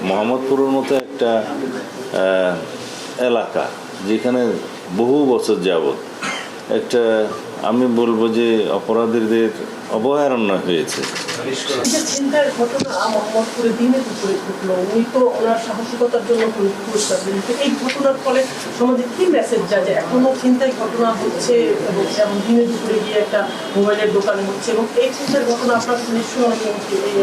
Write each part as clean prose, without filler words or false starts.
মোহাম্মদপুরের মতো একটা এলাকা যেখানে বহু বছর যাবৎ একটা আমি বলবো যে অপরাধীদের অভয়ারণ্য হয়েছে। চিন্তার ঘটনা মোহাম্মদপুরে দিনে দুপুরে ঘটলো, উনি তো ওনার সাহসিকতার জন্য পুরস্কার দিলেন। এই ঘটনার ফলে সমাজে কি মেসেজ যায় যে এখনো চিন্তায় ঘটনা হচ্ছে এবং যেমন দিনে দুপুরে গিয়ে একটা মোবাইলের দোকানে হচ্ছে, এবং এই চিন্তার ঘটনা আপনার নিশ্চয়ই অনেক এই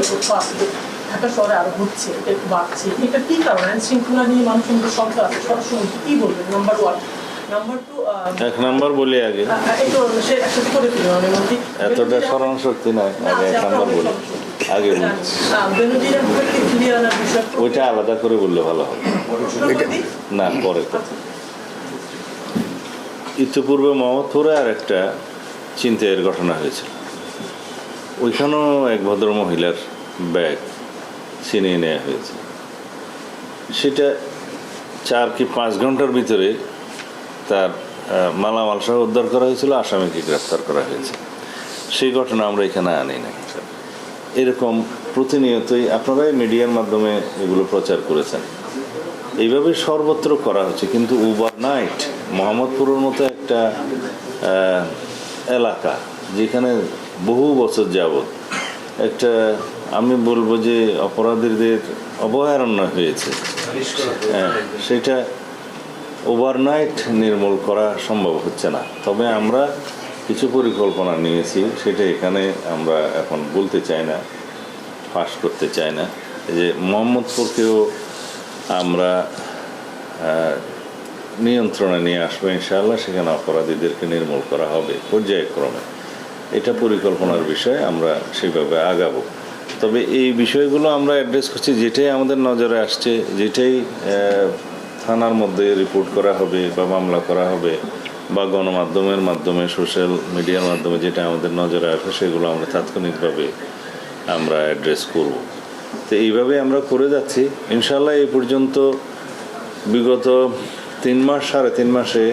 আসলে ঢাকা শহরে আরো হচ্ছে, এটা একটু বাড়ছে, এটা কি কারণ? আইন শৃঙ্খলা নিয়ে মানুষের সন্দেহ আছে, সরাসরি কি বলবেন? Number one. নাম্বার টু, এক নাম্বার বলি আগে, এতটা স্মরণ শক্তি নাই, আগে এক নাম্বার বলি, আগে ওইটা আলাদা করে বললে ভালো হবে না, পরে। ইতিপূর্বে মোহাম্মদপুরে আর একটা ছিনতাইয়ের ঘটনা হয়েছিল, ওইখানেও এক ভদ্র মহিলার ব্যাগ ছিনিয়ে নেওয়া হয়েছে। সেটা 4 কি 5 ঘন্টার ভিতরে তার মালামাল সহ উদ্ধার করা হয়েছিল, আসামিকে গ্রেফতার করা হয়েছে। সেই ঘটনা আমরা এখানে আনি নাই। এরকম প্রতিনিয়তই আপনারাই মিডিয়ার মাধ্যমে এগুলো প্রচার করেছেন, এইভাবে সর্বত্র করা হচ্ছে। কিন্তু ওভারনাইট মোহাম্মদপুরের মতো একটা এলাকা যেখানে বহু বছর যাবৎ একটা আমি বলবো যে অপরাধীদের অভয়ারণ্য হয়েছে, সেটা ওভারনাইট নির্মূল করা সম্ভব হচ্ছে না। তবে আমরা কিছু পরিকল্পনা নিয়েছি, সেটা এখানে আমরা এখন বলতে চাই না, ফাঁস করতে চাই না। যে মোহাম্মদপুরকেও আমরা নিয়ন্ত্রণে নিয়ে আসবো ইনশাআল্লাহ, সেখানে অপরাধীদেরকে নির্মূল করা হবে পর্যায়ক্রমে। এটা পরিকল্পনার বিষয়, আমরা সেভাবে আগাবো। তবে এই বিষয়গুলো আমরা অ্যাড্রেস করছি, যেটাই আমাদের নজরে আসছে, যেটাই থানার মধ্যে রিপোর্ট করা হবে বা মামলা করা হবে বা গণমাধ্যমের মাধ্যমে, সোশ্যাল মিডিয়ার মাধ্যমে যেটা আমাদের নজরে আসবে, সেগুলো আমরা তাৎক্ষণিকভাবে আমরা অ্যাড্রেস করব। তো এইভাবে আমরা করে যাচ্ছি ইনশাআল্লাহ। এই পর্যন্ত বিগত 3 মাস 3.5 মাসে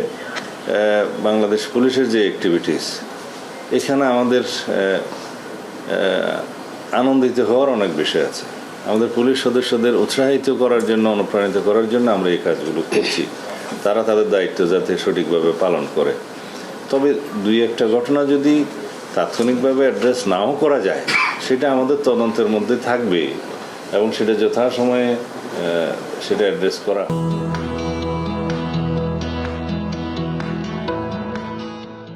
বাংলাদেশ পুলিশের যে অ্যাক্টিভিটিস, এখানে আমাদের আনন্দিত হওয়ার অনেক বিষয় আছে। আমাদের পুলিশ সদস্যদের উৎসাহিত করার জন্য, অনুপ্রাণিত করার জন্য আমরা এই কাজগুলো করছি, তারা তাদের দায়িত্ব যাতে সঠিকভাবে পালন করে। তবে 2-1টা ঘটনা যদি তাৎক্ষণিকভাবে অ্যাড্রেস নাও করা যায়, সেটা আমাদের তদন্তের মধ্যে থাকবে এবং সেটা যথাসময়ে সেটা অ্যাড্রেস করা।